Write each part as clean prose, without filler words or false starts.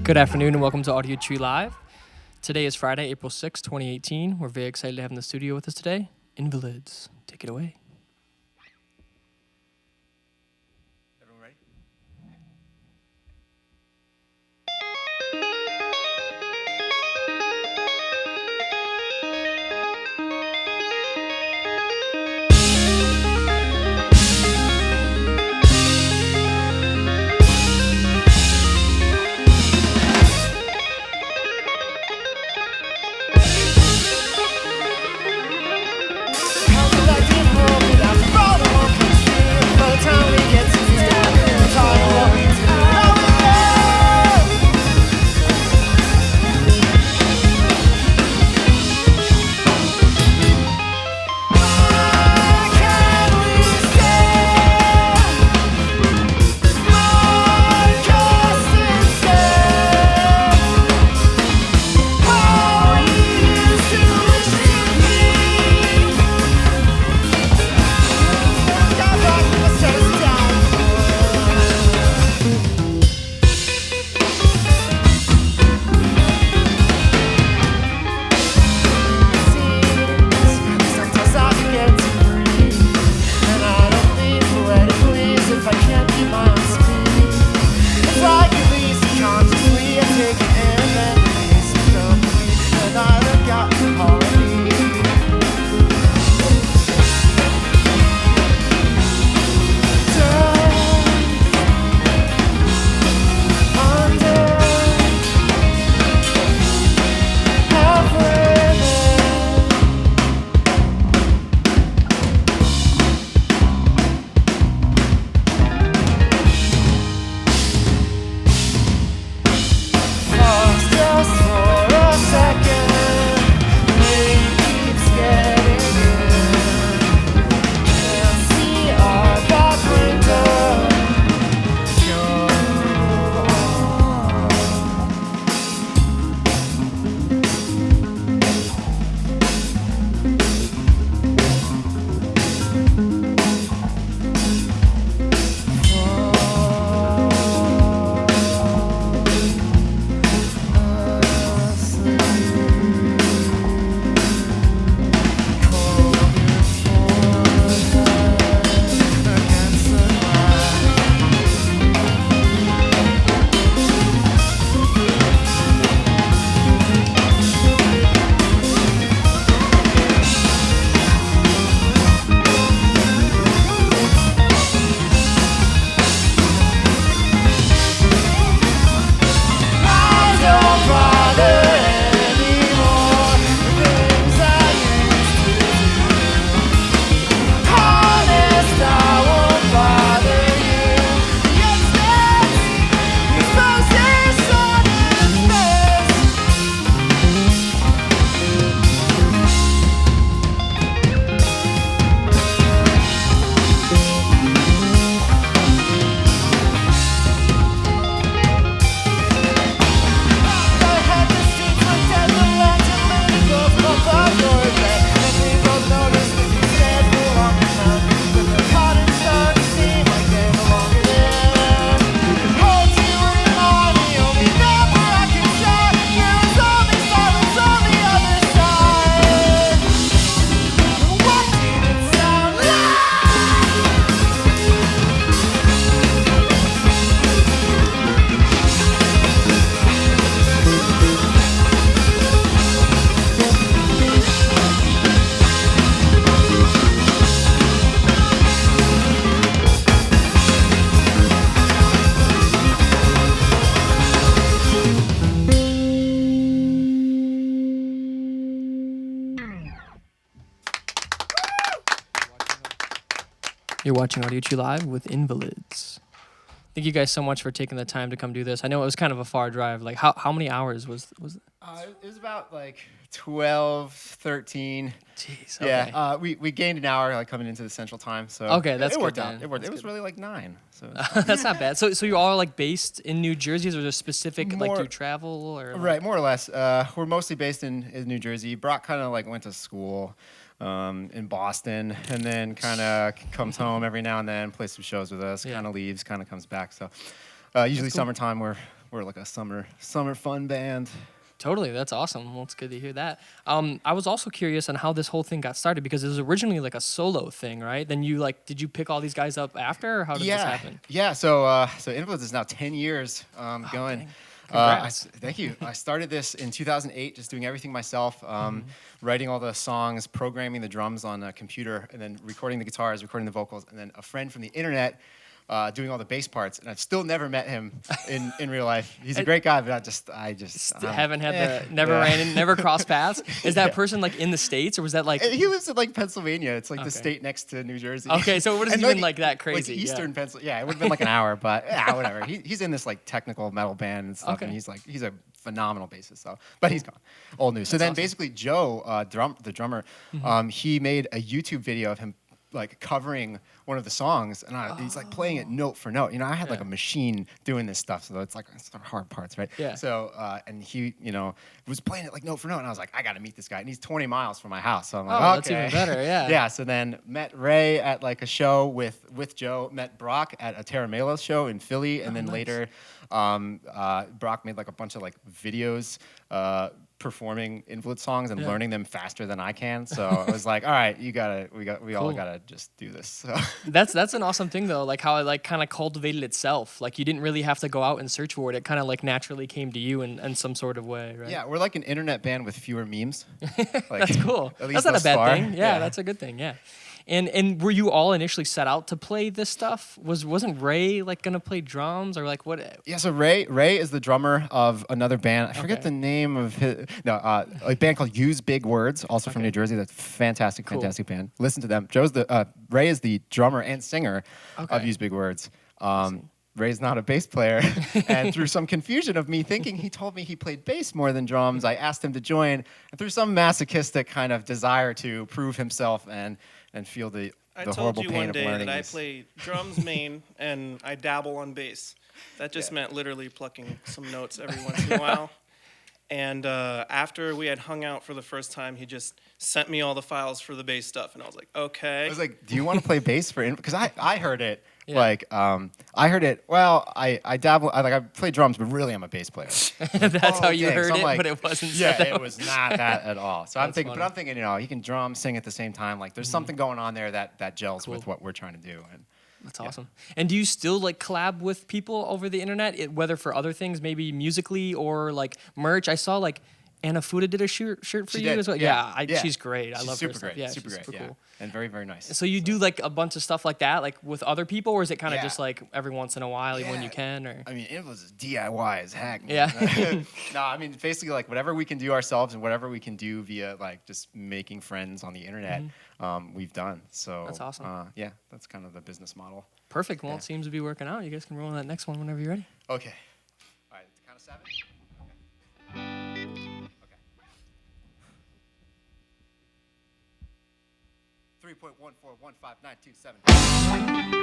Good afternoon and welcome to Audiotree Live. Today is Friday, April 6, 2018. We're very excited to have in the studio with us today, Invalids. Take it away. Everyone ready? You're watching Audiotree Live with Invalids. Thank you guys so much for taking the time to come do this. I know it was kind of a far drive. Like, how many hours was it? It was about like 12, 13. Jeez. Okay. Yeah. We gained an hour like coming into the central time. So Okay, that's it good worked then. out. It worked. That's It was good. really like 9. So That's not bad. So you're all like based in New Jersey, or there's specific like do More- you travel or like- right, more or less. We're mostly based in New Jersey. Brock kind of like went to school in Boston, and then kind of comes home every now and then, plays some shows with us, kind of leaves, kind of comes back. So usually summertime, we're like a summer fun band. Totally, that's awesome. Well, it's good to hear that. I was also curious on how this whole thing got started because it was originally like a solo thing, right? Then you did you pick all these guys up after, or how did this happen? Yeah. So Invalids is now 10 years going. Thank you. I started this in 2008, just doing everything myself, writing all the songs, programming the drums on a computer, and then recording the guitars, recording the vocals, and then a friend from the internet doing all the bass parts. And I've still never met him in real life. He's a great guy, but I just haven't had never crossed paths. Is that person like in the States, or was that like he lives in like Pennsylvania? It's like the state next to New Jersey. Okay, so it wasn't even like that crazy. Like Eastern Pennsylvania. Yeah, it would have been like an hour, but whatever. He's in this like technical metal band and stuff, and he's a phenomenal bassist. But he's gone, old news. So then basically Joe, the drummer, he made a YouTube video of him like covering one of the songs, and he's like playing it note for note. I had like a machine doing this stuff, so it's the hard parts, right? Yeah. So and he, was playing it like note for note, and I was like, I got to meet this guy, and he's 20 miles from my house, so I'm like, okay, that's even better, yeah. Yeah. So then met Ray at like a show with Joe. Met Brock at a Terra Melos show in Philly, and then later, Brock made like a bunch of like videos. Performing Invalid songs and learning them faster than I can, so I was like, all right, we all gotta just do this. So. That's an awesome thing though, like how it like kind of cultivated itself. Like you didn't really have to go out and search for it. It kind of like naturally came to you in some sort of way, right? Yeah, we're like an internet band with fewer memes. Like, that's cool. At least that's not a bad far. thing. Yeah, that's a good thing. Yeah. And were you all initially set out to play this stuff? Wasn't Ray like gonna play drums or like what? Yeah, so Ray is the drummer of another band. I forget the name of his. No, a band called Use Big Words, also from New Jersey. That's fantastic band. Listen to them. Ray is the drummer and singer of Use Big Words. Ray's not a bass player, and through some confusion of me thinking he told me he played bass more than drums, I asked him to join, and through some masochistic kind of desire to prove himself and feel the horrible pain of learning. I told you one day that I play drums main and I dabble on bass. That just meant literally plucking some notes every once in a while. And after we had hung out for the first time, he just sent me all the files for the bass stuff, and I was like, okay. I was like, do you want to play bass for? Because I heard it. Yeah. Like I heard it. Well, I dabble. I play drums, but really I'm a bass player. That's how you heard it, but it wasn't. Yeah, it was not that at all. So I'm thinking, he can drum, sing at the same time. Like there's something going on there that gels with what we're trying to do. And that's awesome. And do you still like collab with people over the internet, whether for other things, maybe musically or like merch? I saw like Anna Fuda did a shirt for you as well. Yeah, she's great. I love her stuff. Yeah, super great. Cool. And very, very nice. So you do like a bunch of stuff like that, like with other people, or is it kind of just like every once in a while, even when you can? Or I mean, it was DIY as heck. Man. Yeah. No, I mean basically like whatever we can do ourselves and whatever we can do via like just making friends on the internet, we've done. So that's awesome. That's kind of the business model. Perfect. Well, it seems to be working out. You guys can roll on that next one whenever you're ready. Okay. All right. Count of 7. Okay. 3.14159227.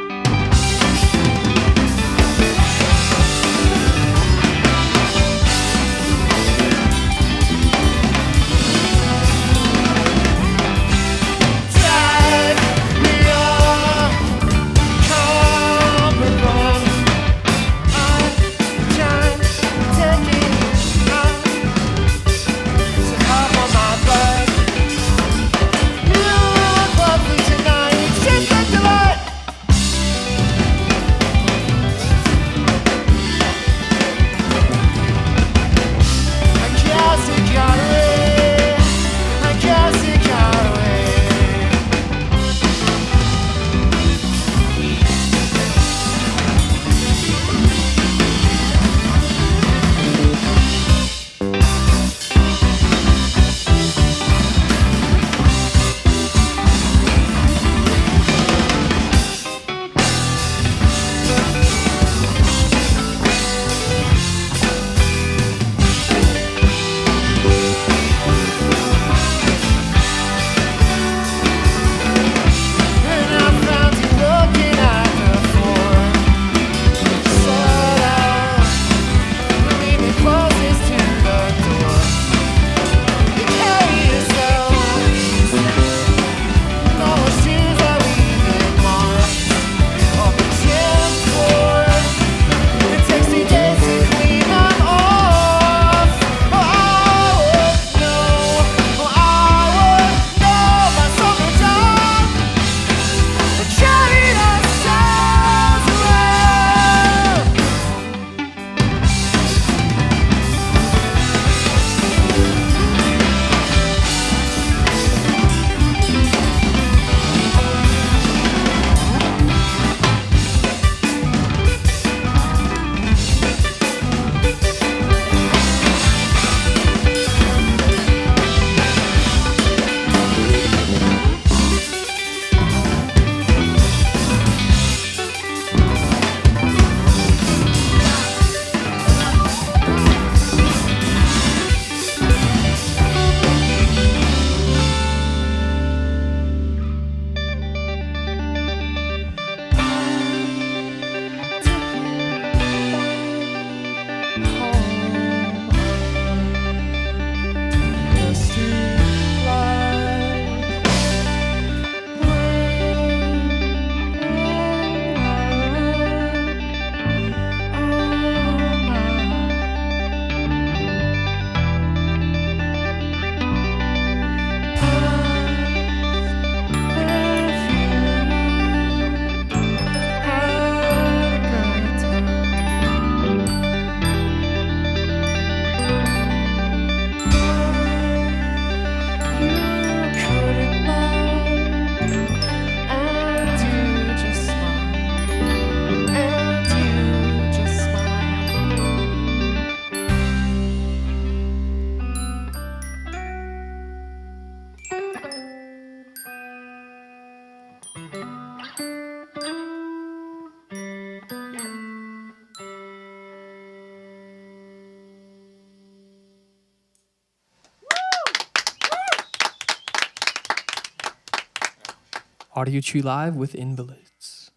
Audiotree Live with Invalids.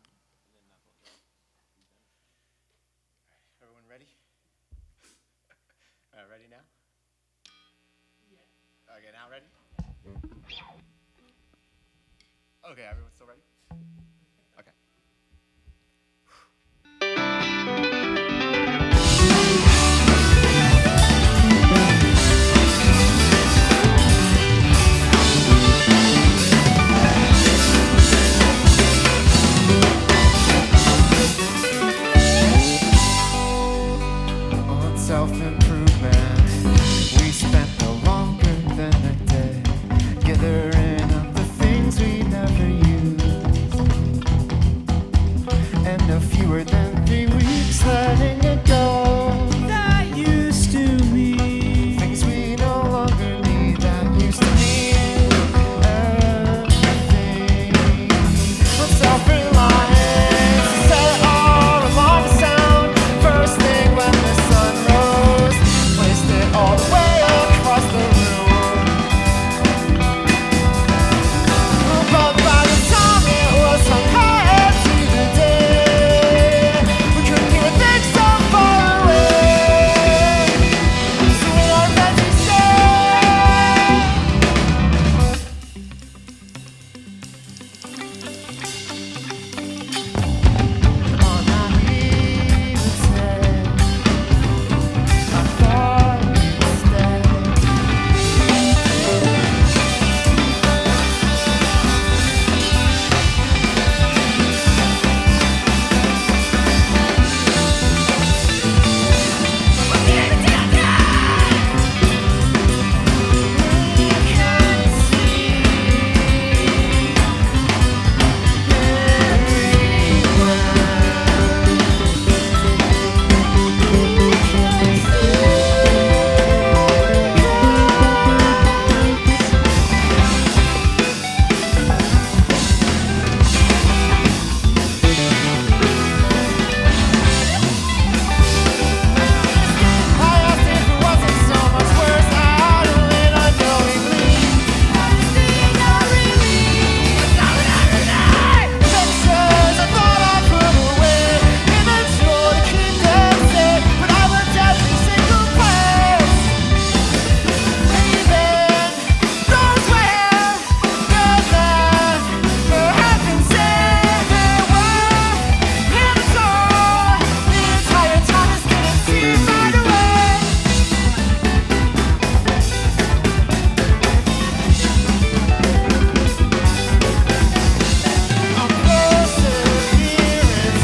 Everyone ready? Ready now? Yeah. Okay, now ready? Okay, everyone's still ready? Okay. On self-improvement, we spent no longer than a day gathering up the things we never used, and no fewer than 3 weeks letting it go. That used to mean things we no longer need. That used to mean everything. On self-reliance, set our alarm to sound first thing when the sun rose. Placed it all the way across the room. But by the time it was hung high to the day, we couldn't hear a thing so far away. So we are meant to stay. On that even say, I thought you'd stay. I asked if it wasn't so much worse. I don't win unknowingly. Pictures I thought I put away in the drawer to keep them safe, but I looked every single place. Even those where good left for heaven's sake they were in the drawer. The entire time I didn't seem right away. I'm perseverance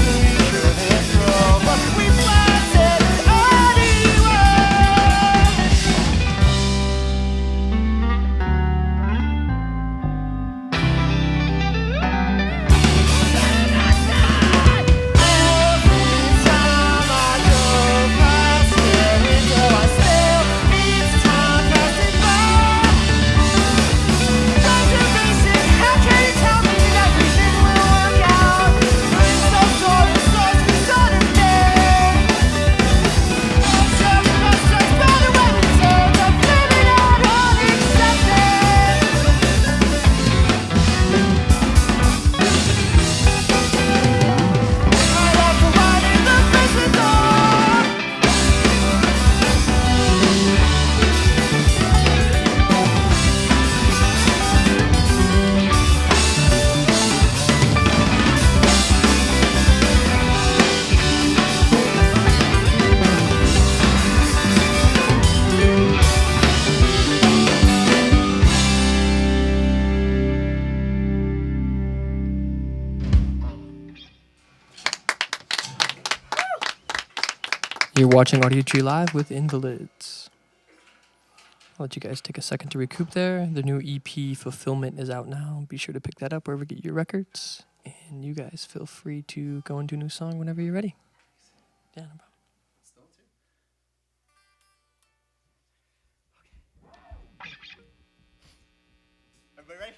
we couldn't grow, but we planted anyway. Every time I go past your window, I still each time passing by. Reservation, how can you tell me that everything will work out? Doing some sort of source for suddenly. Some frustrates better when it turns up, living out unaccepted. Right after winding the basement door. You're watching Audiotree Live with Invalids. I'll let you guys take a second to recoup there. The new EP Fulfillment is out now. Be sure to pick that up wherever you get your records. And you guys feel free to go into a new song whenever you're ready. Yeah, no problem. Everybody ready?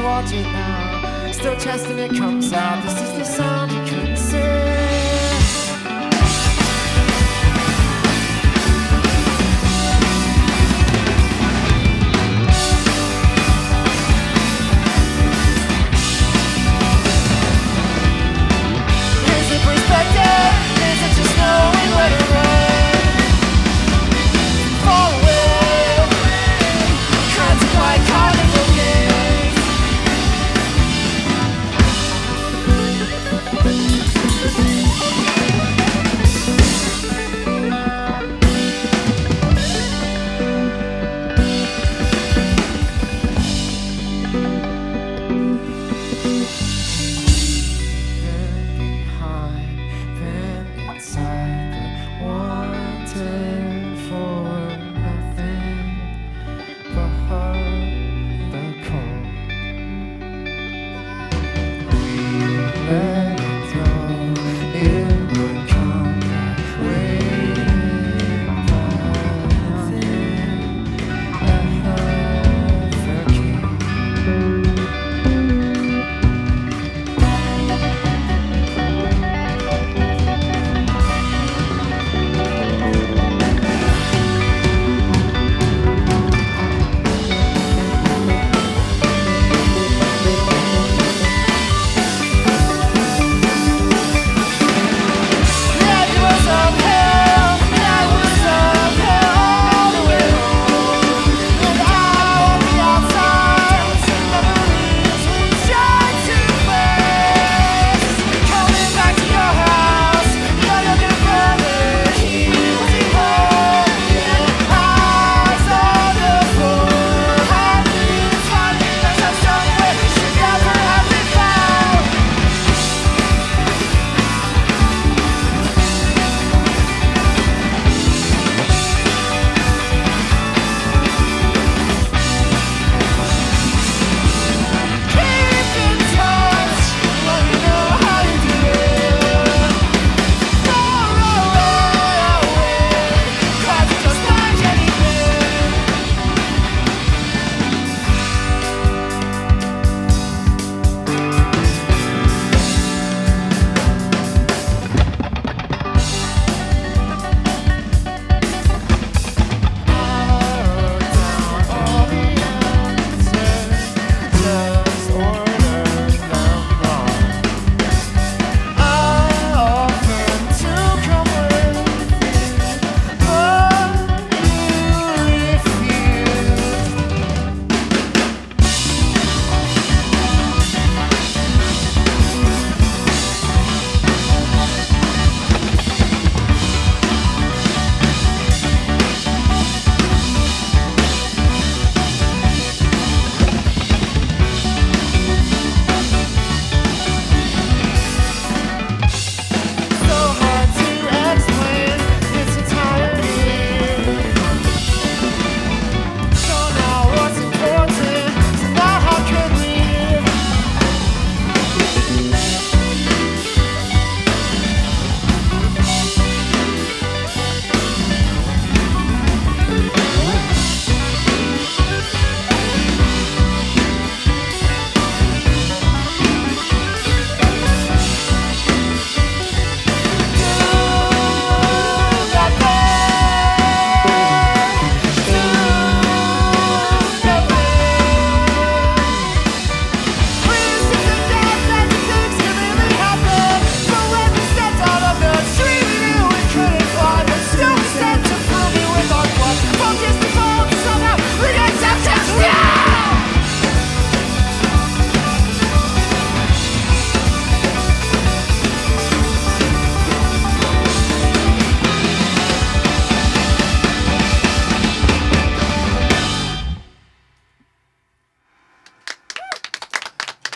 watch it now. Still testing it comes out. This is the sound you couldn't sing.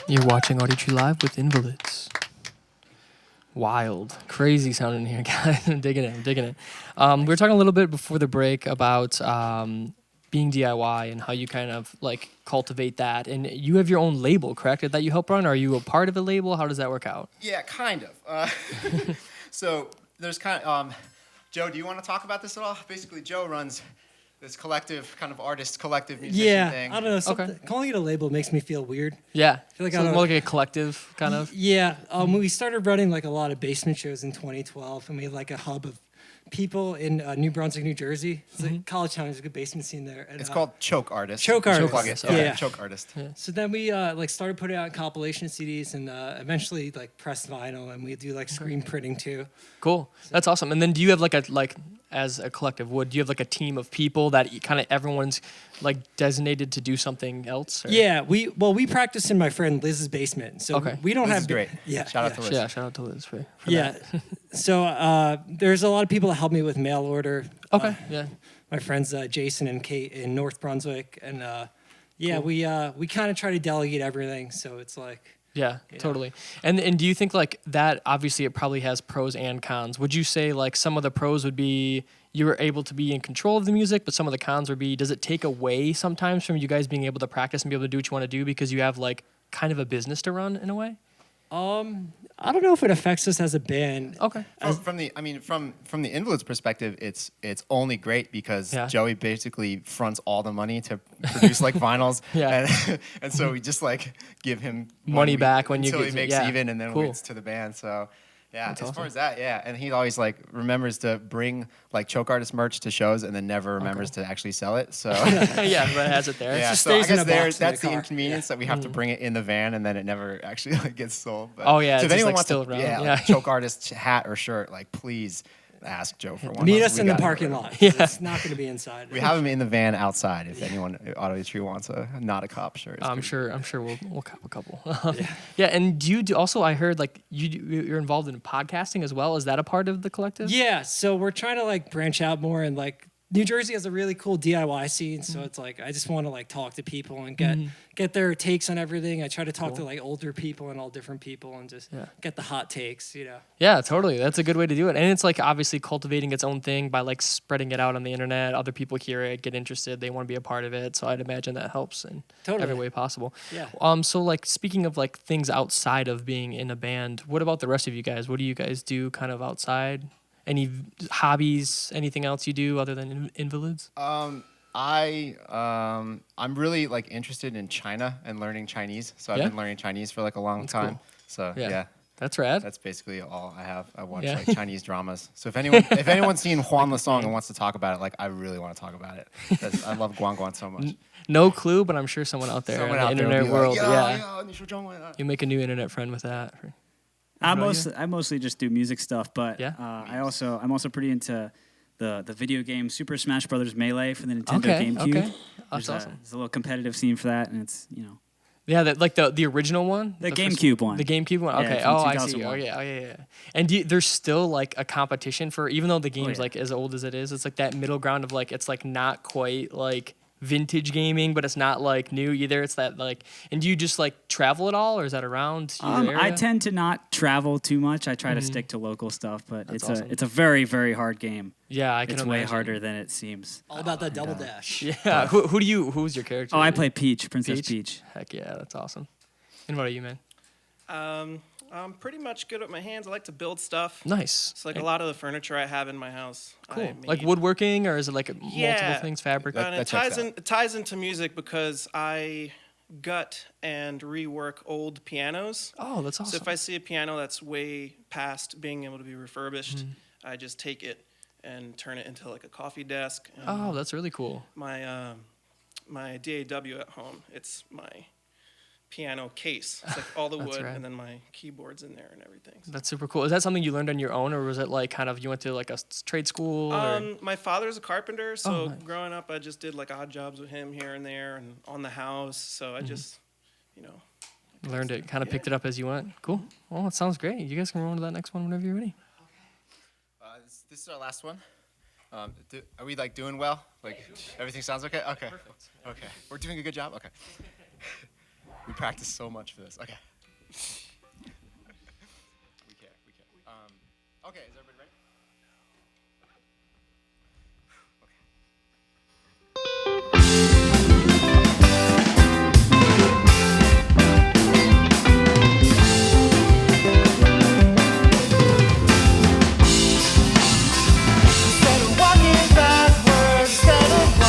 You're watching Audiotree Live with Invalids. Wild, crazy sound in here, guys. I'm digging it. We were talking a little bit before the break about being DIY and how you kind of like cultivate that. And you have your own label, correct? That you help run? Are you a part of a label? How does that work out? Yeah, kind of. So there's kind of, Joe, do you want to talk about this at all? Basically, Joe runs this collective kind of artist, collective musician thing. I don't know. Calling it a label makes me feel weird. Yeah, I feel like so more like a collective kind of. Yeah, we started running like a lot of basement shows in 2012, and we had like a hub of people in New Brunswick, New Jersey. It's like college town. There's a good basement scene there. And, It's called Choke Artist. Choke Artist. Yeah. Choke Artist. Yeah. So then we like started putting out compilation CDs and eventually like pressed vinyl, and we do like screen printing too. Cool. That's awesome. And then do you have as a collective, do you have like a team of people that kind of everyone's like designated to do something else? Or? Yeah, we practice in my friend Liz's basement. So we don't Liz have is great. Yeah, shout out to Liz. Yeah, shout out to Liz for that. So there's a lot of people that help me with mail order. Okay. My friends Jason and Kate in North Brunswick, and cool. we kind of try to delegate everything. So it's like. Yeah, totally. And do you think like that, obviously it probably has pros and cons. Would you say like some of the pros would be you're able to be in control of the music, but some of the cons would be, does it take away sometimes from you guys being able to practice and be able to do what you want to do because you have like kind of a business to run in a way? I don't know if it affects us as a band. Okay. From the Invalids perspective, it's only great because Joey basically fronts all the money to produce like vinyls. And so we just like give him money back when you until get he makes even, and then waits to the band. So. Yeah, That's as awesome. far as that, and he always like remembers to bring like Choke Artist merch to shows, and then never remembers to actually sell it. So but it has it there. Yeah, just so I stays in guess a box that's in the the car. inconvenience that we have to bring it in the van, and then it never actually like gets sold. But, Oh, yeah, so it's if just, anyone like, wants still to, around. like, Choke Artist hat or shirt, like please ask Joe for one. Meet We us in the got it. parking lot. It's not going to be inside. We have him in the van outside. If anyone at Audiotree wants a not a cop shirt, I'm sure we'll cop a couple. And do you also? I heard like you're involved in podcasting as well. Is that a part of the collective? Yeah, so we're trying to like branch out more, and like New Jersey has a really cool DIY scene, so it's like I just want to like talk to people and get their takes on everything. I try to talk to like older people and all different people and just get the hot takes, you know. Yeah, totally. That's a good way to do it. And it's like obviously cultivating its own thing by like spreading it out on the internet. Other people hear it, get interested, they want to be a part of it. So I'd imagine that helps in every way possible. Yeah. So like speaking of like things outside of being in a band, what about the rest of you guys? What do you guys do kind of outside? Any hobbies, anything else you do other than Invalids? I'm really like interested in China and learning Chinese. So I've been learning Chinese for like a long time. Cool. So that's rad. That's basically all I have. I watch like Chinese dramas. So if anyone's seen Huan the Song and wants to talk about it, like I really want to talk about it. I love Guan Guan so much. No clue, but I'm sure someone out there in the internet world, you make a new internet friend with that. I mostly just do music stuff, but I'm also pretty into the video game Super Smash Brothers Melee for the Nintendo GameCube. Okay, that's awesome. There's a little competitive scene for that, and it's Yeah, like the original one, the GameCube one. The GameCube one. Okay. Yeah, I see. Oh yeah. And there's still like a competition for, even though the game's like as old as it is, it's like that middle ground of like it's like not quite like vintage gaming, but it's not like new either. It's that like, and do you just like travel at all, or is that around your area? I tend to not travel too much. I try to stick to local stuff, but it's a very, very hard game. Yeah, I can It's imagine. way harder than it seems. All about that double dash. Yeah. Who's your character? Oh, I play Peach, Princess Peach. Heck yeah, that's awesome. And what are you, man? I'm pretty much good with my hands. I like to build stuff. Nice. It's like a lot of the furniture I have in my house. Cool. Like woodworking, or is it like multiple things, fabric? And it ties into music because I gut and rework old pianos. Oh, that's awesome. So if I see a piano that's way past being able to be refurbished, I just take it and turn it into like a coffee desk. And oh, that's really cool. My my DAW at home, it's my piano case. It's like all the wood and then my keyboards in there and everything. So. That's super cool. Is that something you learned on your own, or was it like kind of you went to like a trade school? My father's a carpenter, so growing up I just did like odd jobs with him here and there and on the house. So I just, learned it, kind of picked it up as you went. Cool. Well, it sounds great. You guys can roll on to that next one whenever you're ready. This is our last one. Are we like doing well? Like everything sounds okay? Okay. Perfect. Okay. We're doing a good job? Okay. We practiced so much for this. Okay. we care. Okay, is everybody ready? Instead of walking backwards, instead of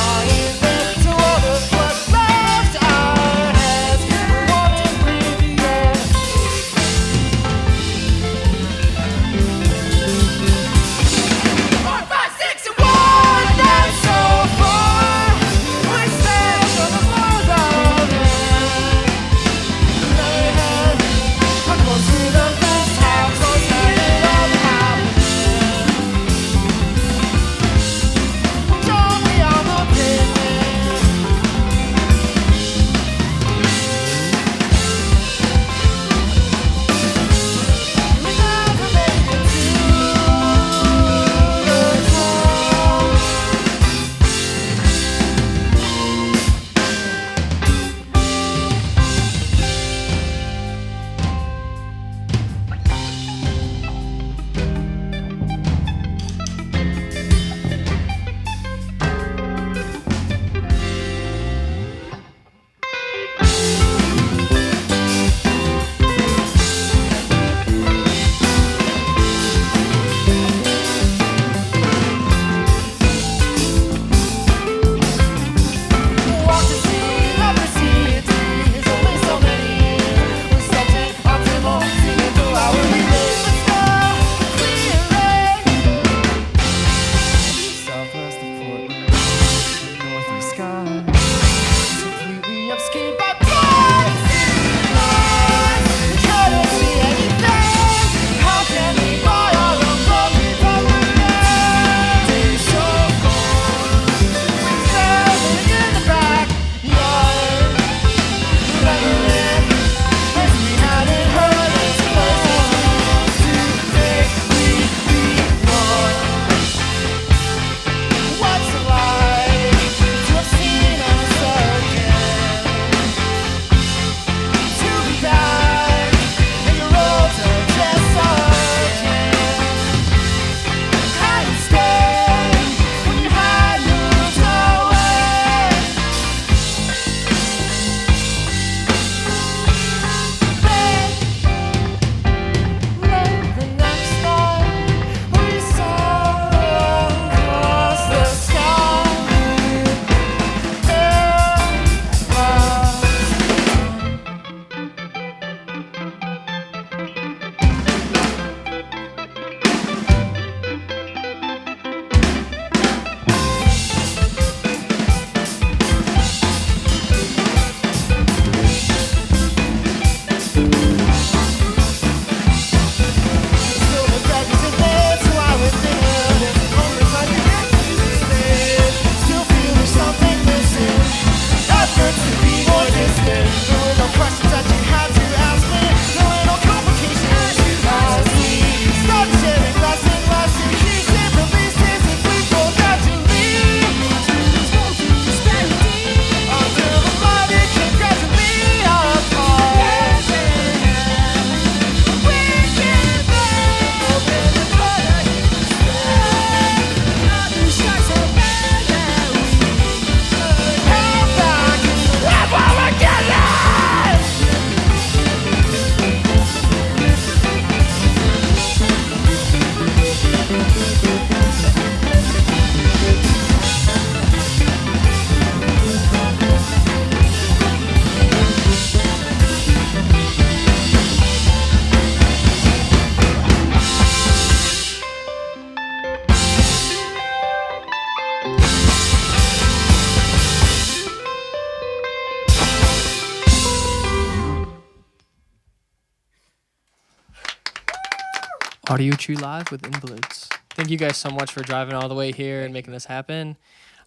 Audiotree Live with Invalids. Thank you guys so much for driving all the way here and making this happen.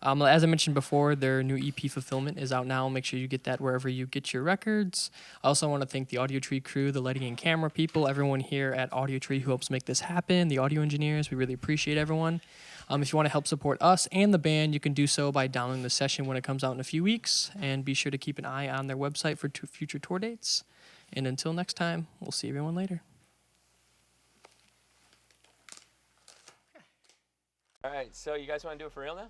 As I mentioned before, their new EP Fulfillment is out now. Make sure you get that wherever you get your records. I also want to thank the Audiotree crew, the lighting and camera people, everyone here at Audiotree who helps make this happen, the audio engineers. We really appreciate everyone. If you want to help support us and the band, you can do so by downloading the session when it comes out in a few weeks. And be sure to keep an eye on their website for future tour dates. And until next time, we'll see everyone later. All right, so you guys want to do it for real now?